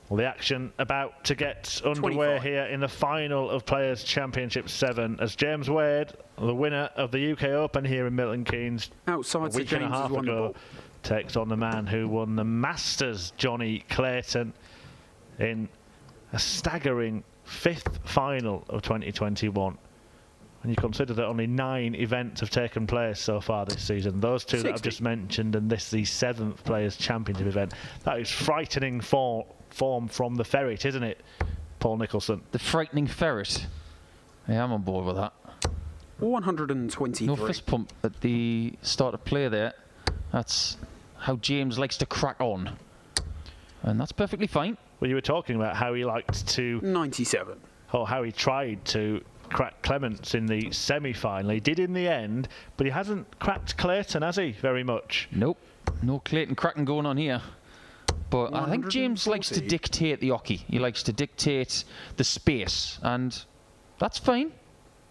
Well, the action about to get underway 25. here in the final of Players' Championship 7 as James Wade, the winner of the UK Open here in Milton Keynes Outside a Sir week and a James has half won the ago, ball. takes on the man who won the Masters, Jonny Clayton, in a staggering 5th final of 2021. And you consider that only 9 events have taken place so far this season. Those 2 that I've just mentioned, and this the 7th Players' Championship event. That is frightening form from the ferret, isn't it, Paul Nicholson? The frightening ferret. Yeah, I'm on board with that. 123. No fist pump at the start of play there. That's how James likes to crack on. And that's perfectly fine. Well, you were talking about how he liked to... 97. Or how he tried to crack Clements in the semi-final. He did in the end, but he hasn't cracked Clayton, has he, very much? Nope. No Clayton cracking going on here. But I think James likes to dictate the hockey. He likes to dictate the space, and that's fine.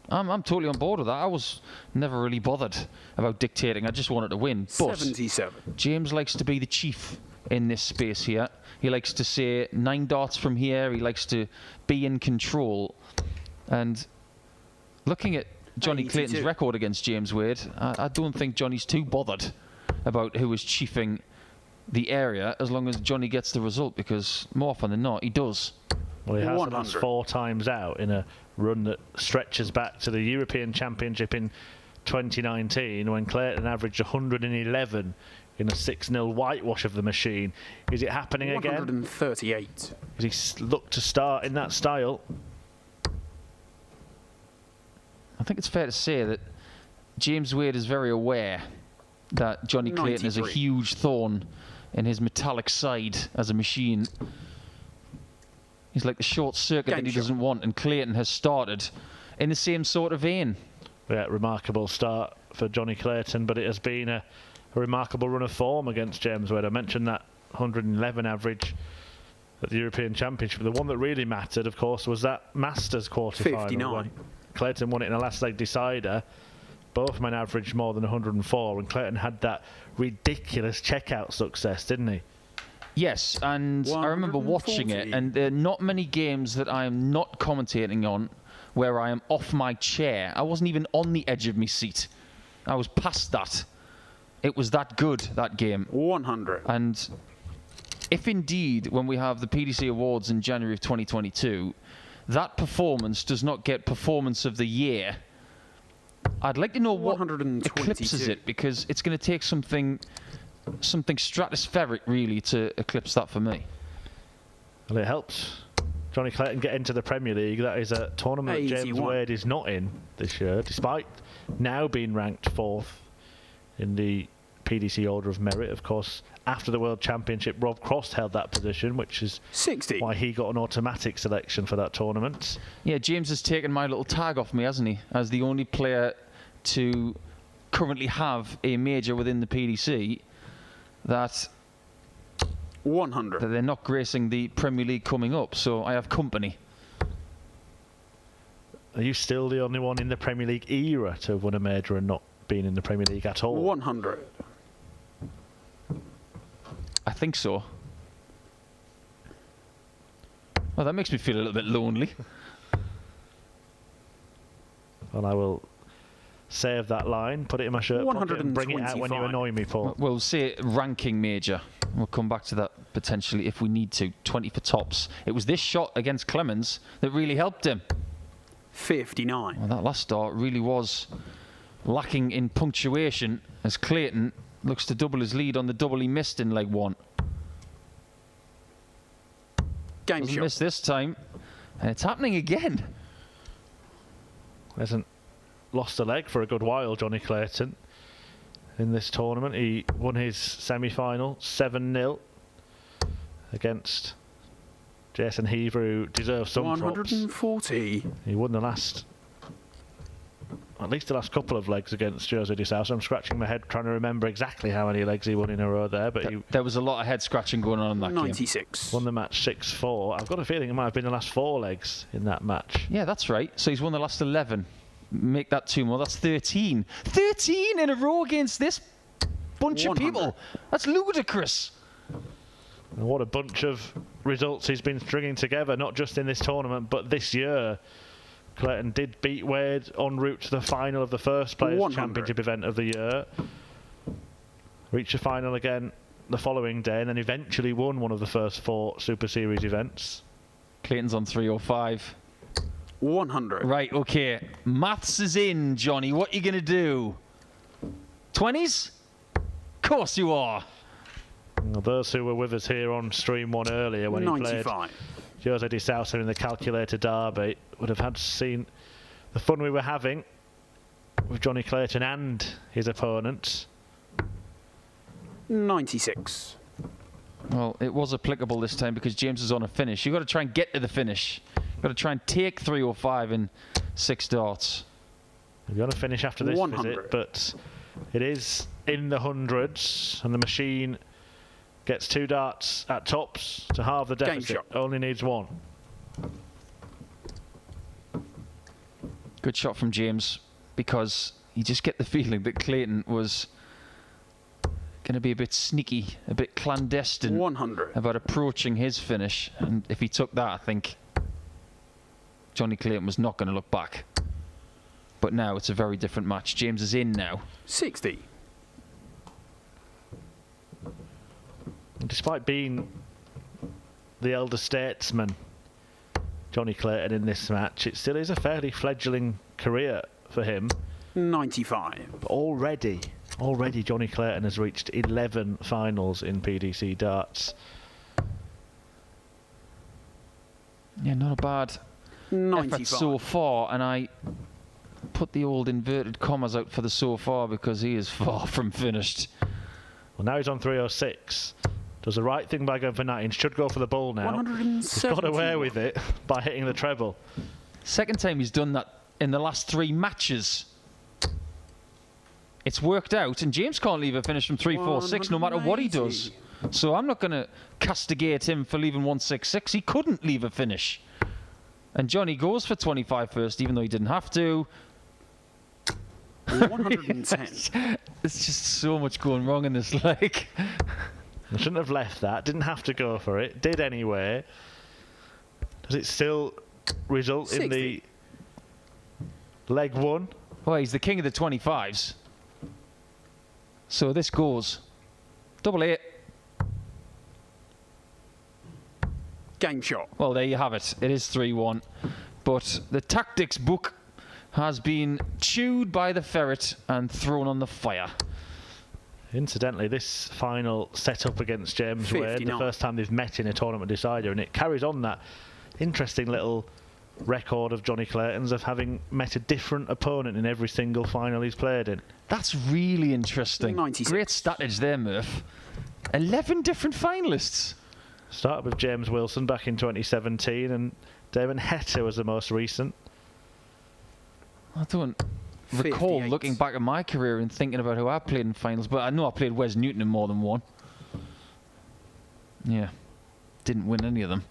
I'm totally on board with that. I was never really bothered about dictating. I just wanted to win. But 77. James likes to be the chief in this space here. He likes to say 9 darts from here. He likes to be in control. And looking at Jonny Clayton's record against James Wade, I don't think Johnny's too bothered about who is chiefing the area as long as Jonny gets the result, because more often than not he does. Well, he has the last 4 times out in a run that stretches back to the European Championship in 2019 when Clayton averaged 111 in a 6-0 whitewash of the machine. Is it happening again? 138. Does he look to start in that style? I think it's fair to say that James Wade is very aware that Jonny Clayton is a huge thorn in his metallic side as a machine. He's like the short circuit that he doesn't want, and Clayton has started in the same sort of vein. Yeah, remarkable start for Jonny Clayton, but it has been a remarkable run of form against James Wade. I mentioned that 111 average at the European Championship. The one that really mattered, of course, was that Masters quarter-final. 59. When Clayton won it in a last-leg decider. Both men averaged more than 104, and Clayton had that ridiculous checkout success, didn't he? Yes, and I remember watching it, and there are not many games that I am not commentating on where I am off my chair. I wasn't even on the edge of my seat. I was past that. It was that good, that game. 100. And if indeed, when we have the PDC Awards in January of 2022, that performance does not get Performance of the Year, I'd like to know what eclipses it, because it's going to take something stratospheric, really, to eclipse that for me. Well, it helps Jonny Clayton get into the Premier League. That is a tournament that James Wade is not in this year, despite now being ranked 4th in the PDC Order of Merit. Of course, after the World Championship, Rob Cross held that position, which is 60. Why he got an automatic selection for that tournament. Yeah, James has taken my little tag off me, hasn't he? As the only player to currently have a major within the PDC that 100. That they're not gracing the Premier League coming up, so I have company. Are you still the only one in the Premier League era to have won a major and not been in the Premier League at all? 100. I think so. Well, that makes me feel a little bit lonely. Well, I will save that line, put it in my shirt pocket and bring it out when you annoy me, Paul. We'll say ranking major. We'll come back to that potentially if we need to. 20 for tops. It was this shot against Clemens that really helped him. 59. Well, that last start really was lacking in punctuation as Clayton looks to double his lead on the double he missed in leg 1. Doesn't miss this time, and it's happening again. Hasn't lost a leg for a good while, Jonny Clayton, in this tournament. He won his semi-final 7-0 against Jason Heaver, who deserves some 140. props. He won at least the last couple of legs against Jose de Sousa. I'm scratching my head trying to remember exactly how many legs he won in a row there, but there was a lot of head scratching going on in that 96. game. Won the match 6-4. I've got a feeling it might have been the last 4 legs in that match. Yeah, that's right. So he's won the last 11. Make that 2 more. That's 13. 13 in a row against this bunch 100. of people. That's ludicrous. And what a bunch of results he's been stringing together, not just in this tournament, but this year. Clayton did beat Wade en route to the final of the first Players' 100. Championship event of the year. Reached the final again the following day, and then eventually won one of the first 4 Super Series events. Clayton's on 305. 100. Right, okay. Maths is in, Johnny. What are you going to do? 20s? Of course you are. Well, those who were with us here on Stream 1 earlier when he played 95. Jose de Sousa in the Calculator Derby would have had seen the fun we were having with Jonny Clayton and his opponents. 96. Well, it was applicable this time because James is on a finish. You've got to try and get to the finish. You've got to try and take 305 in 6 darts. We're going to finish after this 100. visit, but it is in the hundreds, and the machine gets 2 darts at tops to halve the Game deficit. shot. Only needs 1. Good shot from James, because you just get the feeling that Clayton was going to be a bit sneaky, a bit clandestine 100. about approaching his finish. And if he took that, I think Jonny Clayton was not going to look back. But now it's a very different match. James is in now. 60. Despite being the elder statesman, Jonny Clayton, in this match, it still is a fairly fledgling career for him. 95. But already Jonny Clayton has reached 11 finals in PDC darts. Yeah, not a bad 95. effort so far. And I put the old inverted commas out for the so far because he is far from finished. Well, now he's on 306. Does the right thing by going for 19. Should go for the bull now. 170. He's got away with it by hitting the treble. Second time he's done that in the last 3 matches. It's worked out, and James can't leave a finish from 346 no matter what he does. So I'm not going to castigate him for leaving 166. He couldn't leave a finish. And Johnny goes for 25 first, even though he didn't have to. 110. There's just so much going wrong in this leg. I shouldn't have left that. Didn't have to go for it. Did anyway. Does it still result in the 60. leg 1? Well, he's the king of the 25s. So this goes. Double 8. Game shot. Well, there you have it. It is 3-1. But the tactics book has been chewed by the ferret and thrown on the fire. Incidentally, this final set up against James Wade, the 59. first time they've met in a tournament decider, and it carries on that interesting little record of Jonny Clayton's of having met a different opponent in every single final he's played in. That's really interesting. 96. Great statage there, Murph. 11 different finalists. Started with James Wilson back in 2017, and Damon Heta was the most recent. I don't recall 58. looking back at my career and thinking about who I played in finals, but I know I played Wes Newton in more than one. Yeah. Didn't win any of them.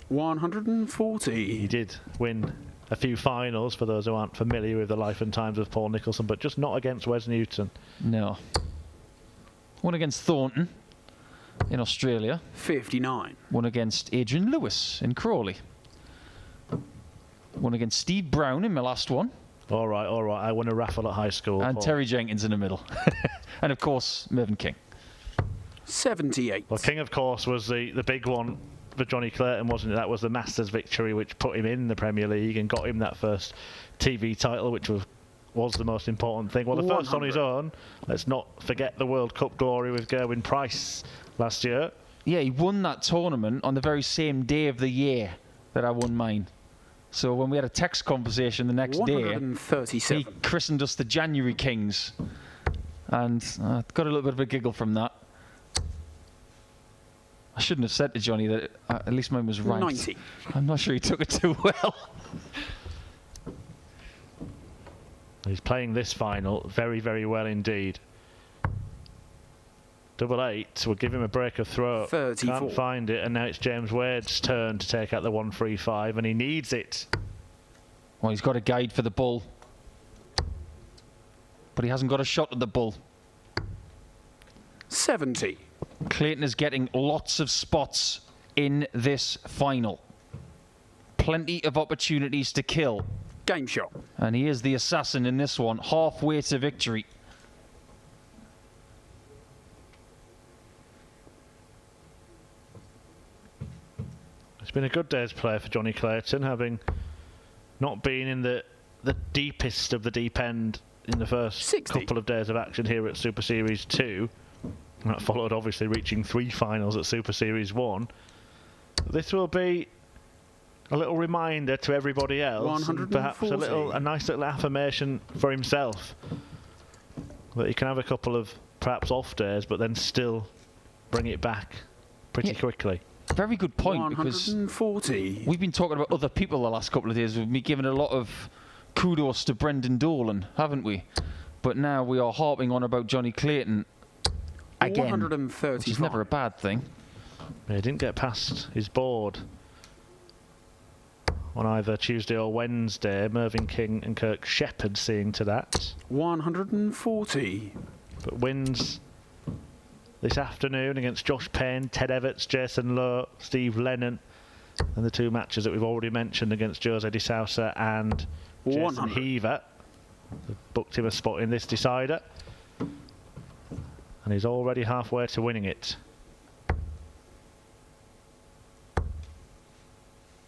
140. He did win a few finals, for those who aren't familiar with the life and times of Paul Nicholson, but just not against Wes Newton. No. One against Thornton in Australia. 59. One against Adrian Lewis in Crawley. One against Steve Brown in my last one. All right, I won a raffle at high school. And Paul. Terry Jenkins in the middle. And of course, Mervyn King. 78. Well, King, of course, was the big one for Jonny Clayton, wasn't it? That was the Masters victory which put him in the Premier League and got him that first TV title, which was the most important thing. Well, the first on his 100. own. Let's not forget the World Cup glory with Gerwyn Price last year. Yeah, he won that tournament on the very same day of the year that I won mine. So when we had a text conversation the next day, 137. he christened us the January Kings. And I got a little bit of a giggle from that. I shouldn't have said to Johnny that at least mine was ranked. 90. I'm not sure he took it too well. He's playing this final very, very well indeed. 88 will give him a break of throw. 34. Can't find it, and now it's James Wade's turn to take out the 135, and he needs it. Well, he's got a guide for the bull. But he hasn't got a shot at the bull. 70. Clayton is getting lots of spots in this final. Plenty of opportunities to kill. Game shot. And he is the assassin in this one, halfway to victory. It's been a good day's play for Jonny Clayton, having not been in the deepest of the deep end in the first 60. couple of days of action here at Super Series 2. And that followed obviously reaching 3 finals at Super Series 1. This will be a little reminder to everybody else, and perhaps a nice little affirmation for himself, that he can have a couple of perhaps off days but then still bring it back pretty quickly. Very good point, 140. because we've been talking about other people the last couple of days. We've been giving a lot of kudos to Brendan Dolan, haven't we? But now we are harping on about Jonny Clayton again, 135. which is never a bad thing. Yeah, he didn't get past his board on either Tuesday or Wednesday. Mervyn King and Kirk Shepherd seeing to that. 140. But wins this afternoon against Josh Payne, Ted Everts, Jason Lowe, Steve Lennon, and the 2 matches that we've already mentioned against Jose de Sousa and Jason 100. Heaver. They've booked him a spot in this decider, and he's already halfway to winning it.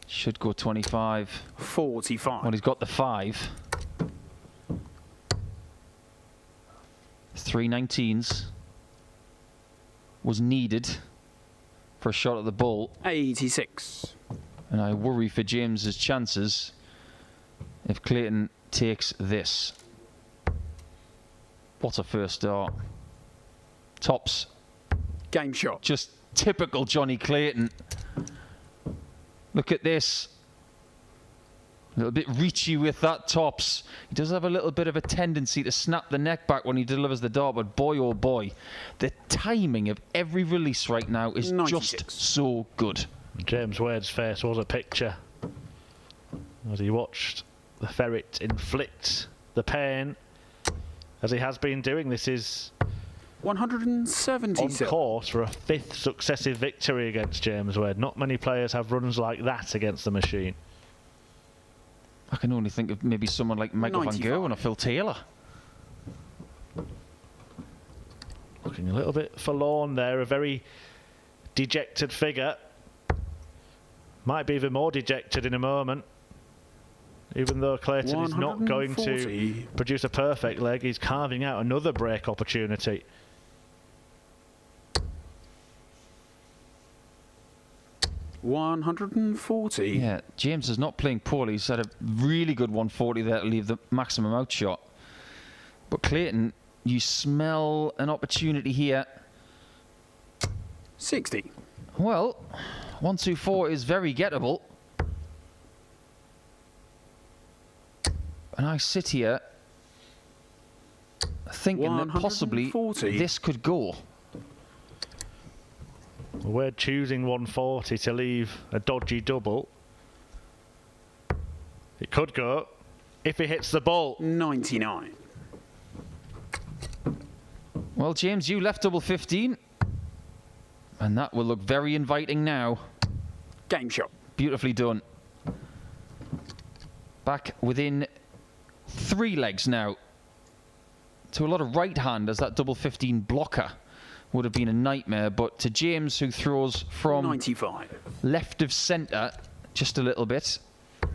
Should go 25. 45. Well, he's got the 5. 3 19s was needed for a shot at the ball. 86. And I worry for James's chances if Clayton takes this. What a first start. Tops. Game shot. Just typical Jonny Clayton. Look at this. A little bit reachy with that tops. He does have a little bit of a tendency to snap the neck back when he delivers the dart, but boy oh boy, the timing of every release right now is 96. just so good. James Wade's face was a picture as he watched the ferret inflict the pain, as he has been doing. This is 170. on course for a 5th successive victory against James Wade. Not many players have runs like that against the machine. I can only think of maybe someone like Michael van 95. Gerwen or Phil Taylor. Looking a little bit forlorn there, a very dejected figure. Might be even more dejected in a moment. Even though Clayton is not going to 140. produce a perfect leg, he's carving out another break opportunity. $140. Yeah, James is not playing poorly. He's had a really good 140 there to leave the maximum outshot. But Clayton, you smell an opportunity here. 60. Well, 124 is very gettable. And I sit here thinking that possibly 140. this could go. We're choosing 140 to leave a dodgy double. It could go if he hits the ball. 99. Well, James, you left double 15. And that will look very inviting now. Game shot. Beautifully done. Back within 3 legs now. To a lot of right hand, as that double 15 blocker would have been a nightmare, but to James, who throws from 95. left of centre just a little bit,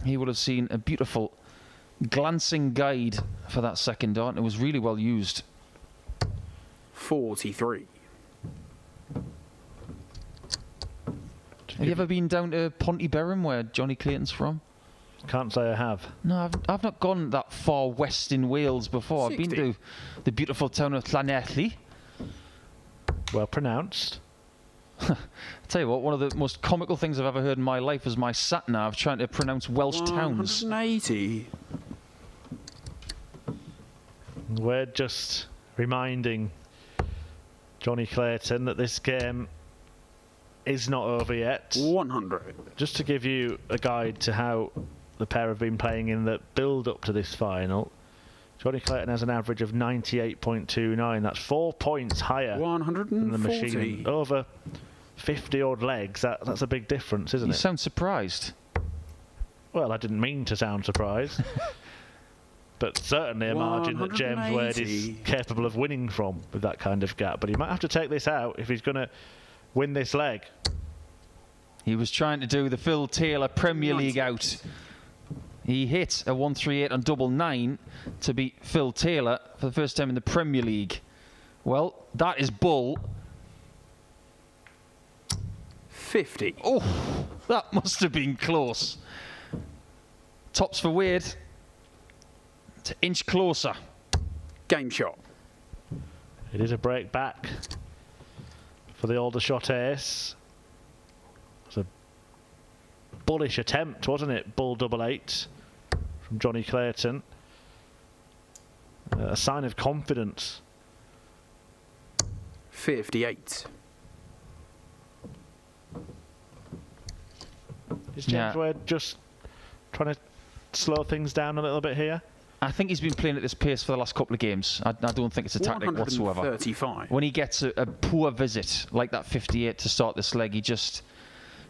he would have seen a beautiful glancing guide for that second dart, and it was really well used. 43. Have you ever been down to Pontyberem, where Jonny Clayton's from? Can't say I have. No, I've not gone that far west in Wales before. 60. I've been to the beautiful town of Llanelli. Well pronounced. I'll tell you what, one of the most comical things I've ever heard in my life was my sat-nav trying to pronounce Welsh towns. 180. We're just reminding Jonny Clayton that this game is not over yet. 100. Just to give you a guide to how the pair have been playing in the build-up to this final, Jonny Clayton has an average of 98.29. That's 4 points higher than the machine. 140. Over 50 odd legs. That's a big difference, isn't You it? sound surprised. Well, I didn't mean to sound surprised. But certainly a margin that James Wade is 180. capable of winning from with that kind of gap. But he might have to take this out if he's going to win this leg. He was trying to do the Phil Taylor Premier League 90. out. He hit a 138 on double 9 to beat Phil Taylor for the first time in the Premier League. Well, that is bull. 50. Oh, that must have been close. Tops for Wade. It's an inch closer. Game shot. It is a break back for the Aldershot ace. It was a bullish attempt, wasn't it? Bull double 8 from Jonny Clayton. A sign of confidence. 58. Is James Wade just trying to slow things down a little bit here? I think he's been playing at this pace for the last couple of games. I don't think it's a tactic whatsoever. 135. When he gets a poor visit like that 58 to start this leg, he just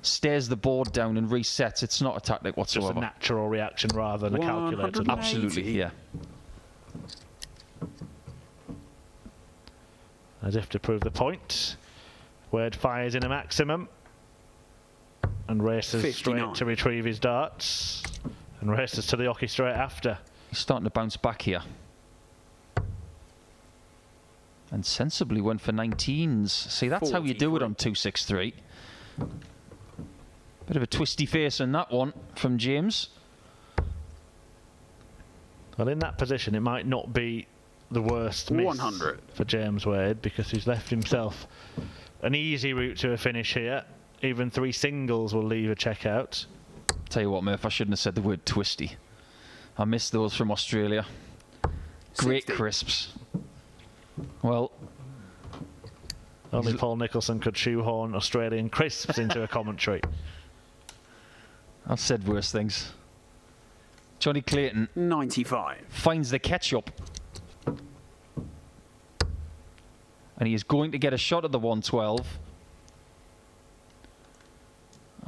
stares the board down and resets. It's not a tactic Just whatsoever. a natural reaction rather than a calculated one. Absolutely, yeah. As if to prove the point. Wade fires in a maximum and races 59. straight to retrieve his darts and races to the hockey straight after. He's starting to bounce back here. And sensibly went for 19s. See, that's how you do it on 263. Bit of a twisty face on that one from James. Well, in that position, it might not be the worst miss 100. for James Wade because he's left himself an easy route to a finish here. Even 3 singles will leave a checkout. Tell you what, Murph, I shouldn't have said the word twisty. I missed those from Australia. Great 60. crisps. Well, Only Paul Nicholson could shoehorn Australian crisps into a commentary. I've said worse things. Jonny Clayton 95. finds the ketchup. And he is going to get a shot at the 112.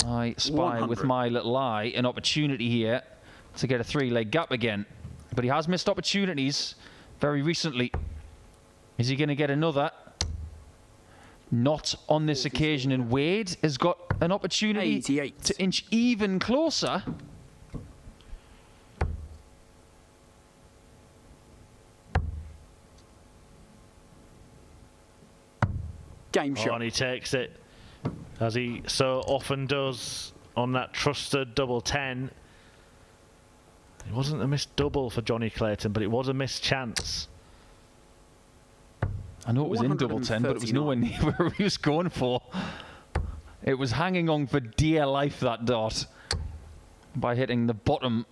I spy 100. with my little eye an opportunity here to get a 3-leg gap again. But he has missed opportunities very recently. Is he going to get another? Not on this occasion. And Wade has got an opportunity 88. to inch even closer. Game Oh, shot. and he takes it, as he so often does on that trusted double 10. It wasn't a missed double for Jonny Clayton, but it was a missed chance. I know it was in double 10, but it was nowhere near where he was going for. It was hanging on for dear life, that dart, by hitting the bottom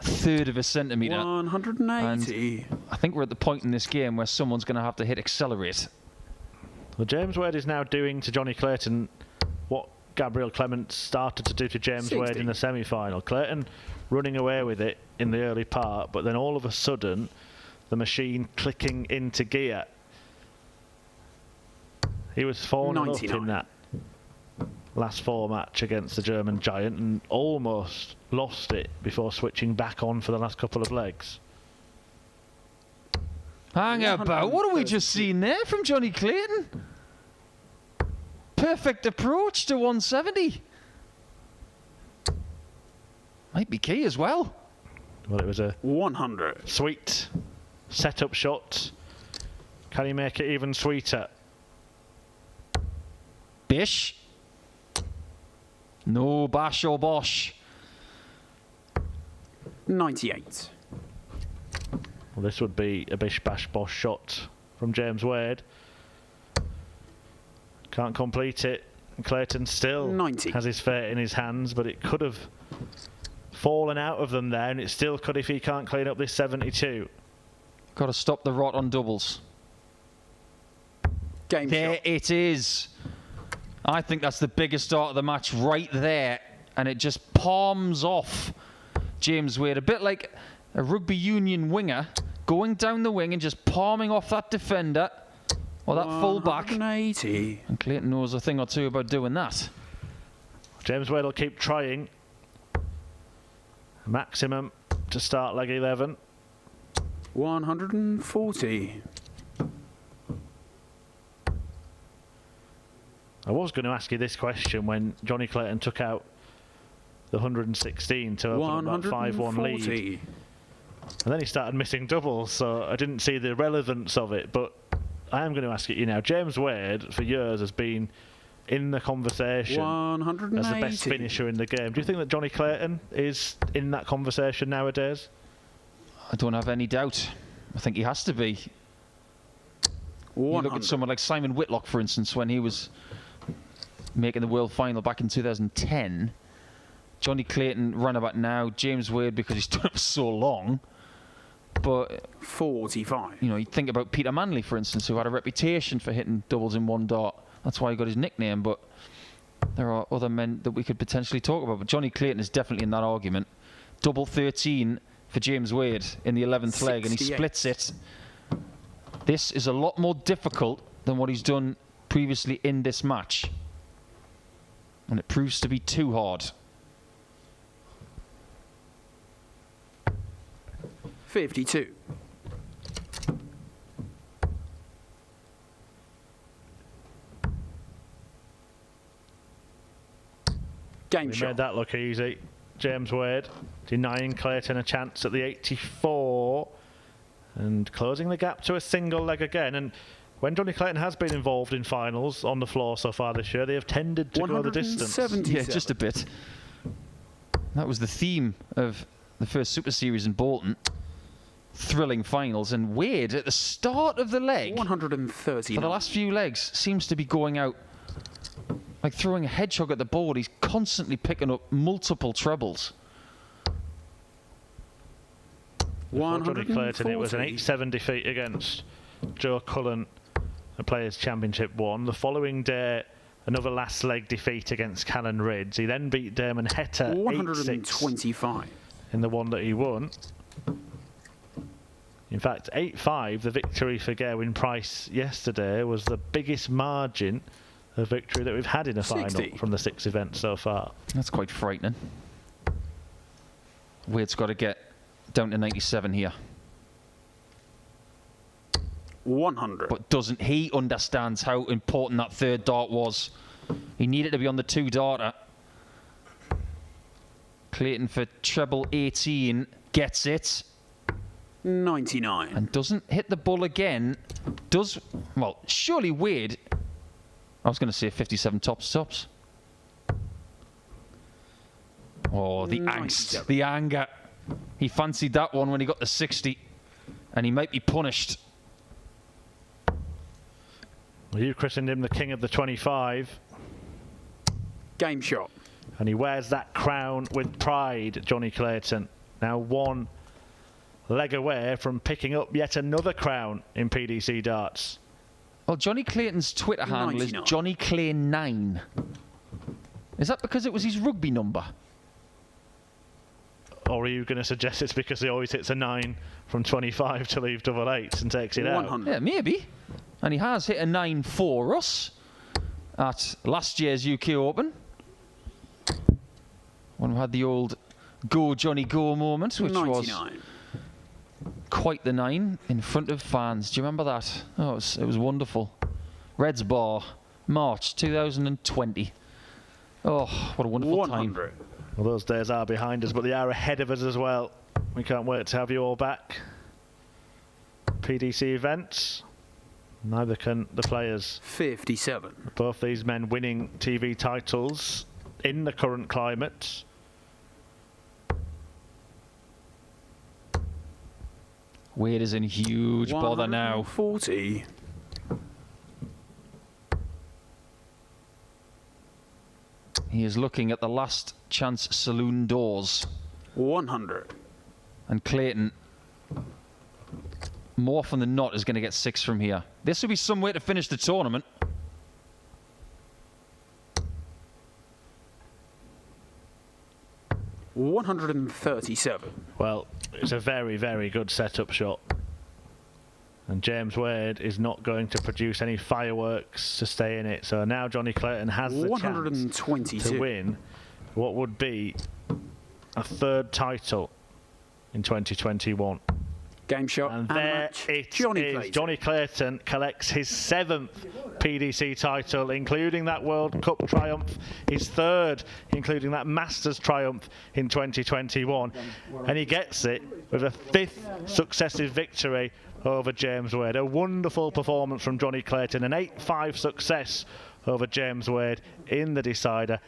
third of a centimetre. 180. I think we're at the point in this game where someone's going to have to hit accelerate. Well, James Wade is now doing to Jonny Clayton what Gabriel Clement started to do to James 60. Wade in the semi-final. Clayton running away with it in the early part, but then all of a sudden the machine clicking into gear. He was 4-0 up in that last 4 match against the German giant and almost lost it before switching back on for the last couple of legs. Hang about. What have we just seen there from Jonny Clayton? Perfect approach to 170. Might be key as well. Well, it was a 100. sweet set-up shot. Can he make it even sweeter? Bish. No bash or bosh. 98. Well, this would be a bish bash bosh shot from James Wade. Can't complete it. Clayton still 90. has his fate in his hands, but it could have fallen out of them there, and it still could if he can't clean up this 72. Got to stop the rot on doubles. Game There shot. it is. I think that's the biggest start of the match right there. And it just palms off James Wade. A bit like a rugby union winger going down the wing and just palming off that defender or that full back. 180. And Clayton knows a thing or two about doing that. James Wade will keep trying. Maximum to start leg 11. 140. I was going to ask you this question when Jonny Clayton took out the 116 to open up that 5-1 lead. And then he started missing doubles, so I didn't see the relevance of it. But I am going to ask you now. James Wade, for years, has been in the conversation 180. as the best finisher in the game. Do you think that Jonny Clayton is in that conversation nowadays? I don't have any doubt. I think he has to be. You look at someone like Simon Whitlock, for instance, when he was making the world final back in 2010. Jonny Clayton run about now. James Wade, because he's done it for so long. But 45. you know, you think about Peter Manley, for instance, who had a reputation for hitting doubles in one dart. That's why he got his nickname. But there are other men that we could potentially talk about. But Jonny Clayton is definitely in that argument. Double 13 for James Wade in the 11th leg, and he splits it. This is a lot more difficult than what he's done previously in this match. And it proves to be too hard. 52. Game He shot. made that look easy. James Wade denying Clayton a chance at the 84 and closing the gap to a single leg again. And when Jonny Clayton has been involved in finals on the floor so far this year, they have tended to go the distance. 177. Yeah, just a bit. That was the theme of the first Super Series in Bolton. Thrilling finals. And Wade, at the start of the leg, 130. for the last few legs, seems to be going out like throwing a hedgehog at the board. He's constantly picking up multiple trebles. For Jonny Clayton, it was an 8-7 defeat against Joe Cullen at Players' Championship 1. The following day, another last leg defeat against Callan Ridge. He then beat Damon Heta 125 in the one that he won. In fact, 8-5, the victory for Gerwyn Price yesterday, was the biggest margin of victory that we've had in a 60. final from the 6 events so far. That's quite frightening. Wade's got to get down to 97 here. 100. But doesn't he understands how important that third dart was? He needed to be on the 2-darter. Clayton for treble 18 gets it. 99. And doesn't hit the ball again. Well, surely Wade... I was going to say 57 tops. Oh, the angst, the anger. He fancied that one when he got the 60. And he might be punished. Well, you christened him the king of the 25. Game shot. And he wears that crown with pride, Jonny Clayton. Now one leg away from picking up yet another crown in PDC darts. Well, Jonny Clayton's Twitter handle is 99. Jonny Clay 9. Is that because it was his rugby number? Or are you going to suggest it's because he always hits a 9 from 25 to leave double 8s and takes it out? 100. Yeah, maybe. And he has hit a 9 for us at last year's UK Open, when we had the old Go Johnny Go moment, which 99. was quite the 9 in front of fans. Do you remember that? Oh, it was wonderful. Reds Bar, March 2020. Oh, what a wonderful 100. time. Well, those days are behind us, but they are ahead of us as well. We can't wait to have you all back. PDC events. Neither can the players. 57. Both these men winning TV titles in the current climate. Wade is in huge bother now. 40. He is looking at the last chance saloon doors. 100. And Clayton, more often than not, is going to get 6 from here. This will be some way to finish the tournament. $137. Well, it's a very, very good setup shot. And James Wade is not going to produce any fireworks to stay in it. So now Jonny Clayton has the chance 122. to win what would be a third title in 2021. Game shot And and there match. it Jonny is. Clayton. Jonny Clayton collects his 7th PDC title, including that World Cup triumph, his 3rd, including that Masters triumph in 2021. And he gets it with a 5th successive victory over James Wade. A wonderful performance from Jonny Clayton, an 8-5 success over James Wade in the decider.